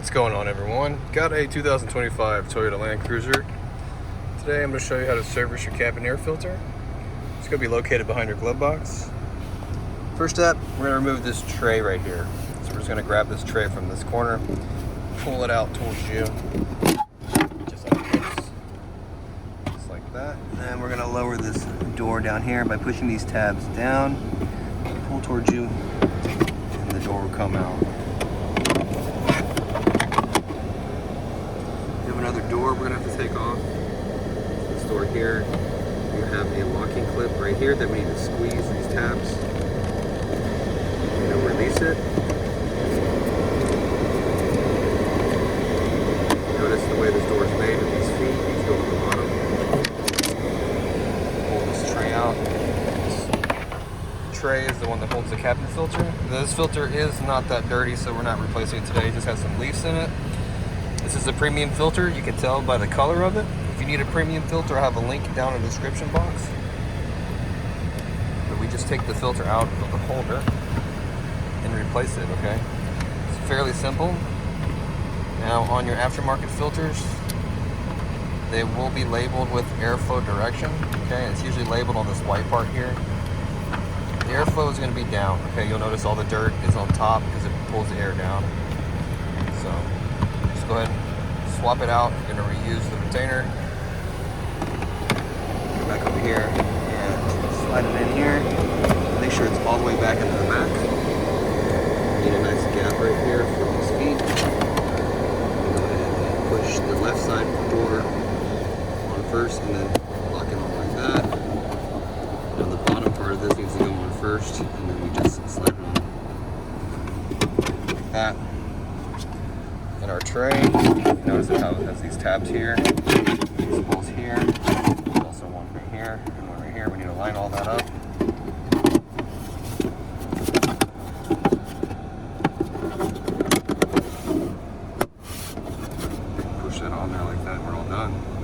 What's going on, everyone? Got a 2025 Toyota Land Cruiser. Today I'm going to show you how to service your cabin air filter. It's going to be located behind your glove box. First step, we're going to remove this tray right here. So we're just going to grab this tray from this corner, pull it out towards you, just like this. Just like that. And then we're going to lower this door down here by pushing these tabs down, pull towards you, and the door will come out. Another door we're going to have to take off. This door here, you have a locking clip right here that we need to squeeze these tabs and then release it. Notice the way this door is made with these feet. These go on the bottom. Pull this tray out. This tray is the one that holds the cabin filter. This filter is not that dirty, so we're not replacing it today. It just has some leaves in it. This is a premium filter, you can tell by the color of it. If you need a premium filter, I have a link down in the description box. But we just take the filter out of the holder and replace it, okay? It's fairly simple. Now on your aftermarket filters, they will be labeled with airflow direction, okay? It's usually labeled on this white part here. The airflow is going to be down, okay? You'll notice all the dirt is on top because it pulls the air down. So go ahead and swap it out. You're going to reuse the retainer. Go back over here and slide it in here. Make sure it's all the way back into the back. Need a nice gap right here for these feet. Go ahead and push the left side door on first and then lock it on like that. Now the bottom part of this needs to go on first and then we just slide it on like that. And our tray, notice how it has these tabs here, these holes here, there's also one right here, and one right here. We need to line all that up. Push that on there like that, we're all done.